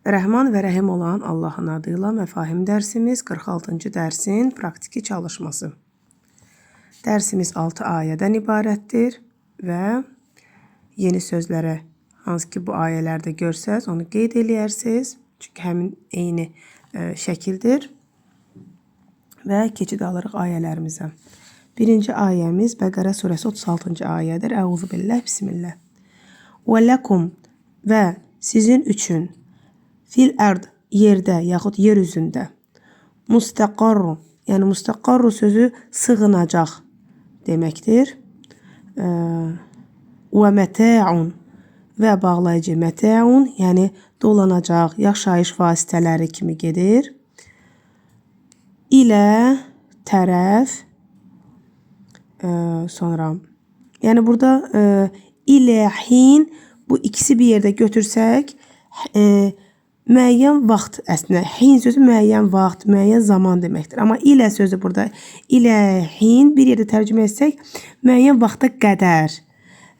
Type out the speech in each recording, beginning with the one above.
Rəhman və Rəhim olan Allahın adıyla məfahim dərsimiz 46-cı dərsin praktiki çalışması. Dərsimiz 6 ayədən ibarətdir və yeni sözlərə hansı ki bu ayələrdə görsəz onu qeyd eləyərsiniz. Çünki həmin eyni şəkildir və keçid alırıq ayələrimizə. Birinci ayəmiz Bəqərə surəsi 36-cı ayədir. Əuzu billah, bismillah. Və ləkum və sizin üçün fil ərd yerdə yaxud yer üzündə mustaqarru, yəni mustaqarru sözü sığınacaq deməkdir. Və mətəun və bağlayıcı mətəun, yəni dolanacaq, yaşayış vasitələri kimi gedir. İlə tərəf, sonra, yəni burada ilə hin, bu ikisi bir yerdə götürsək, müəyyən vaxt əslində, hin sözü müəyyən vaxt, müəyyən zaman deməkdir. Amma ilə sözü burada, ilə hin bir yerdə tərcümə etsək, müəyyən vaxta qədər,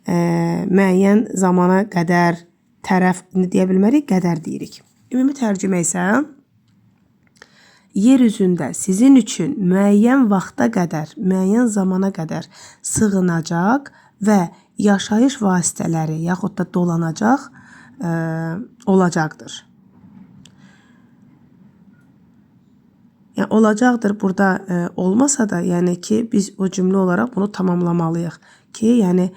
müəyyən zamana qədər, tərəf deyə bilmərik, qədər deyirik. Ümumi tərcümə isə, yer üzündə sizin üçün müəyyən vaxta qədər, müəyyən zamana qədər sığınacaq və yaşayış vasitələri yaxud da dolanacaq olacaqdır. Yəni, olacaqdır burada olmasa da, yəni ki, biz o cümlə olaraq bunu tamamlamalıyıq ki, yəni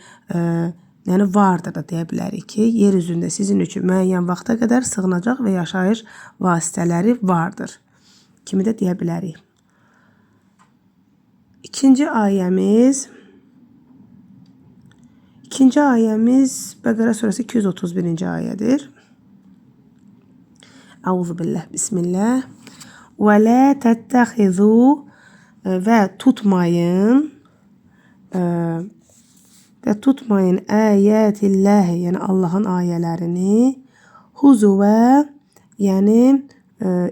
vardır da deyə bilərik ki, yer üzündə sizin üçün müəyyən vaxta qədər sığınacaq və yaşayış vasitələri vardır kimi də deyə bilərik. İkinci ayəmiz Bəqərə surəsi 231-ci ayədir. Əuzu billah, bismillah. Və lə təttəxizu və tutmayın əyətilləhi, yəni Allahın ayələrini huzuvə, yəni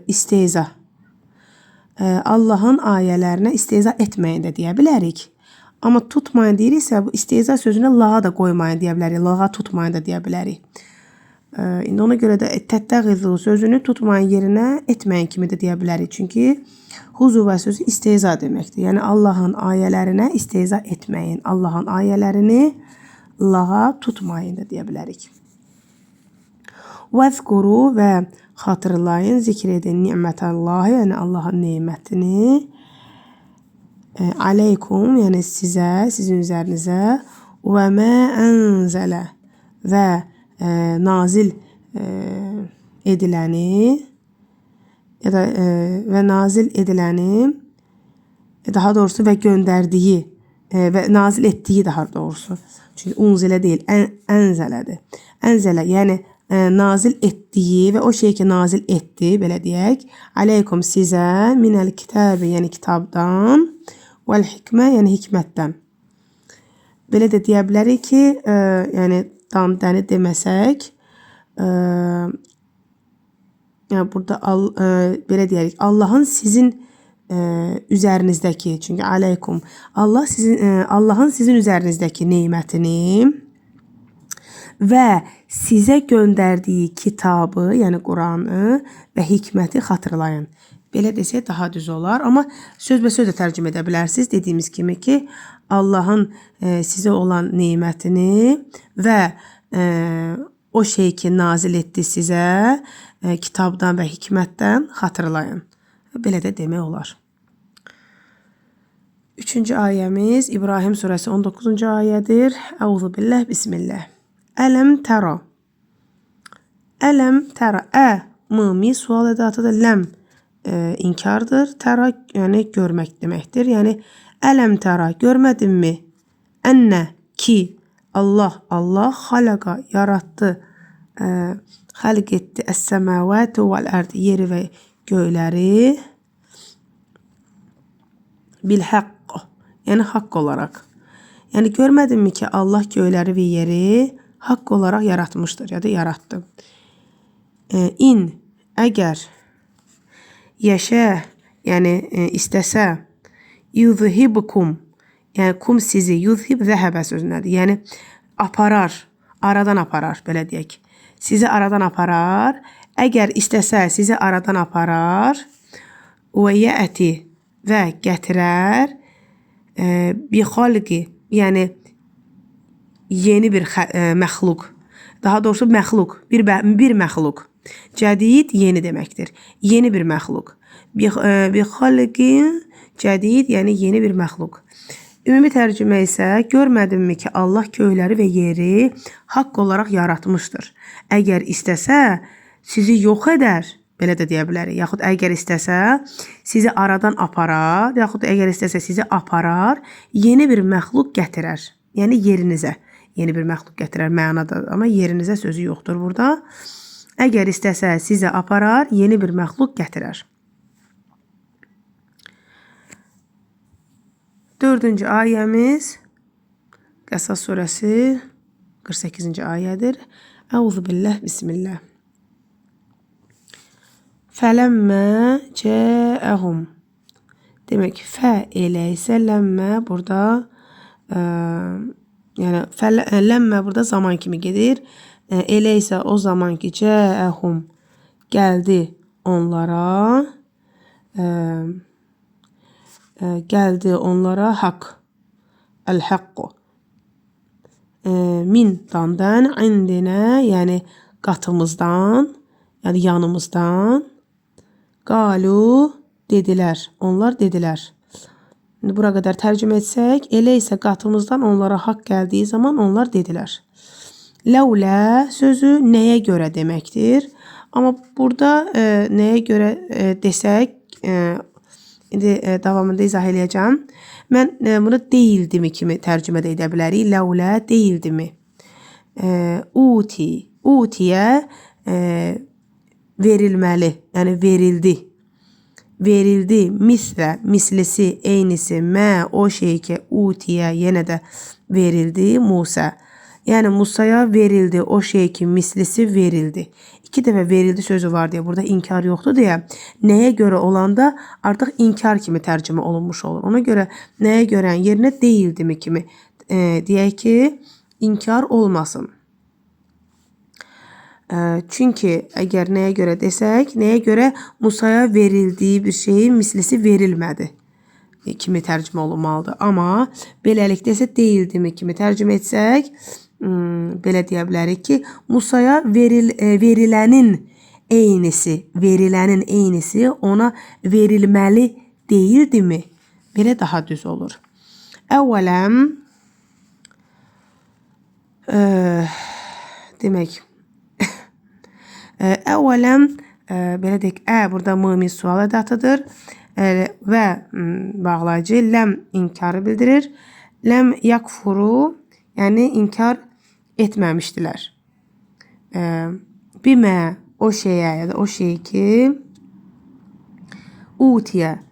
istehza. Allahın ayələrinə istehza etməyin də deyə bilərik. Amma tutmayın deyiriksə, bu istehza sözünə lağa da qoymayın deyə bilərik. Lağa tutmayın da deyə bilərik. İndi ona görə də təttəxizu sözünü tutmayın yerinə etməyin kimi də deyə bilərik. Çünki huzuvə sözü istehza deməkdir. Yəni Allahın ayələrinə istehza etməyin. Allahın ayələrini lağa tutmayın da deyə bilərik. Vəzkuru və xatırlayın, zikr edin nimətəllahi, yəni Allahın neymətini. Aleykum, yəni sizə, sizin üzərinizə. Və mə ənzələ və nazil ediləni ya da və nazil ediləni, daha doğrusu və göndərdiyi və nazil etdiyi daha doğrusu. Çünki unzilə deyil, ənzələdir. Ənzələ, yəni nazil etdiyi və o şey ki nazil etdi, belə deyək. Aleykum sizə minəl kitabı, yəni kitabdan, vəl hikmə, yəni hikmətdən. Belə də deyə bilərik ki, yəni dəni deməsək, yəni burada belə deyərik, Allahın sizin üzərinizdəki, çünki aleykum, Allahın sizin üzərinizdəki neymətini və sizə göndərdiyi kitabı, yəni Quranı və hikməti xatırlayın. Belə desək daha düz olar, amma sözbəsöz də tərcümə edə bilərsiniz. Dediyimiz kimi ki, Allahın sizə olan neymətini və o şey ki nazil etdi sizə kitabdan və hikmətdən xatırlayın. Belə də demək olar. Üçüncü ayəmiz İbrahim surəsi 19-cu ayədir. Əuzu billah, bismillah. Ələm tərə. Ələm tərə. Mimi sual ədatıdır. Ləm inkardır. Tərə, yəni görmək deməkdir. Yəni ələm tərə, görmədinmi? Ənə ki, Allah xalaqa, yarattı, xalq etdi əs-səmavəti vəl-ərd, yeri və göyləri bil-haqq, yəni haqq olaraq. Yəni görmədinmi ki, Allah göyləri və yeri haqq olaraq yaratmışdır, ya da yaratdı. İn, əgər yəşə, yəni istəsə, yuzhibukum, yəni kum sizi, yuzhib zəhəbə sözünədir. Yəni aparar, aradan aparar, belə deyək. Sizi aradan aparar. Əgər istəsə sizi aradan aparar. Və yəti və gətirər. Bi xalqi, yəni yeni bir məxluq. Daha doğrusu məxluq, bir məxluq. Cədid yeni deməkdir. Yeni bir məxluq. Bi xalqin cədid, yəni yeni bir məxluq. Ümumi tərcümə isə görmədimmi ki, Allah göyləri və yeri haqq olaraq yaratmışdır. Əgər istəsə sizi yox edər, belə də deyə bilərik. Yaxud əgər istəsə sizi aradan aparar, yaxud əgər istəsə sizi aparar, yeni bir məxluq gətirər. Yəni yerinizə yeni bir məxluq gətirər mənadadır. Amma yerinizə sözü yoxdur burada. Əgər istəsə sizi aparar, yeni bir məxluq gətirər. 4-cü ayəmiz Qəsas surəsi 48-ci ayədir. Əuzu billah, bismillah. Fələmmə cəəhum. Demək, fə elə isə ləmmə burada yəni ləmmə burada zaman kimi gedir. Elə isə o zaman ki cəəhum gəldi onlara haqq. Əl-haqqu. Min dandan indinə, yəni qatımızdan, yəni yanımızdan. Qalu dedilər, onlar dedilər. İndi bura qədər tərcümə etsək, elə isə qatımızdan onlara haqq gəldiyi zaman onlar dedilər. Ləulə sözü nəyə görə deməkdir. Amma burada nəyə görə desək, indi davamında izah eləyəcəm. Mən bunu deyildimi kimi tərcümə edə bilərik. Ləulə deyildimi. Utiyə verilməli, yəni verildi. Verildi, mislə, mislisi, eynisi, mə, o şey ki, utiyə yenə də verildi, Musa. Yəni Musaya verildi, o şey ki, mislisi verildi. 2 dəfə verildi sözü var deyə, burada inkar yoxdur deyə, nəyə görə olanda artıq inkar kimi tərcümə olunmuş olur. Ona görə nəyə görə yerinə deyildimi kimi deyək ki, inkar olmasın. Çünki əgər nəyə görə desək, nəyə görə Musaya verildiyi bir şeyin mislisi verilmədi kimi tərcümə olunmalıdır. Amma beləlikdə isə deyildimi kimi tərcümə etsək, belə deyə bilərik ki, Musaya verilənin eynisi ona verilməli deyildimi? Belə daha düz olur. Əvvələm demək, əvvələm belə deyək, burada mümin sual ədatıdır və bağlayıcı ləm inkarı bildirir. Ləm yakfuru, yəni inkar etməmişdilər. Bimə o şeyə ya da o şey ki utiyə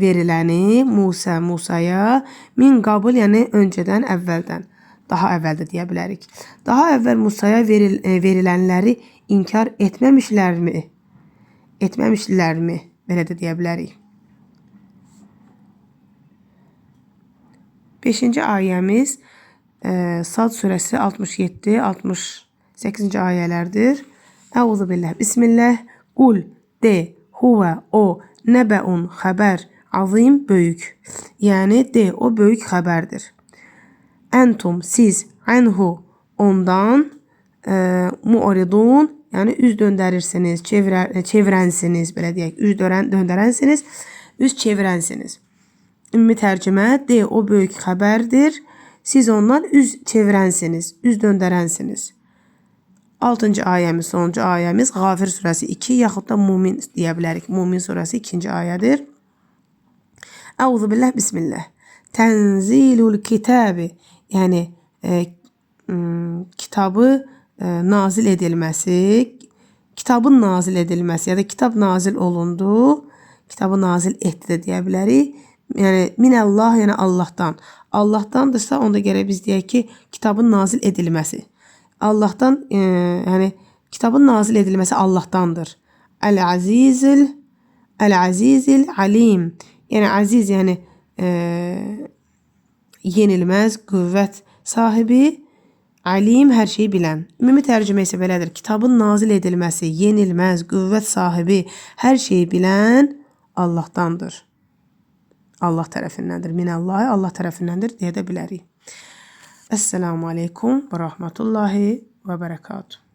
veriləni Musaya min qabıl, yəni öncədən, əvvəldən. Daha əvvəldə deyə bilərik. Daha əvvəl Musaya verilənləri inkar etməmişlərmi? Etməmişlərmi? Belə də deyə bilərik. 5-ci ayəmiz Sad surəsi 67-68-ci ayələrdir. Əuzu billah, bismillah, qul, de, huvə, o, nəbəun, xəbər, azim, böyük. Yəni, de, o böyük xəbərdir. Əntum, siz, ənhu, ondan, mu'ridun, yəni üz döndərirsiniz, çevirənsiniz, belə deyək, üz döndərənsiniz, üz çevirənsiniz. Ümumi tərcümə, de, o böyük xəbərdir, siz ondan üz çevirənsiniz, üz döndərənsiniz. 6-cı ayəmiz, sonuncu ayəmiz Qafir surəsi 2, yaxud da Mumin deyə bilərik. Mumin surəsi 2-ci ayədir. Əuzu billah, bismillah. Tənzilul kitabı, yəni kitabı nazil edilməsi, kitabın nazil edilməsi ya da kitab nazil olundu, kitabı nazil etdi də deyə bilərik. Yəni minəllah, yəni Allahdan. Allahdandırsa onda gərək biz deyək ki, kitabın nazil edilməsi. Allahdan, yəni kitabın nazil edilməsi Allahdandır. Əl-Azizil Alim. Yəni əziz, yəni yenilməz qüvvət sahibi, Alim hər şeyi bilən. Ümumi tərcümə isə belədir. Kitabın nazil edilməsi, yenilməz, qüvvət sahibi, hər şeyi bilən Allahdandır. Allah tərəfindəndir. Minəllahi, Allah tərəfindəndir deyə də bilərik. Əssəlamu aleykum və rahmetullahi və bərəkatuhu.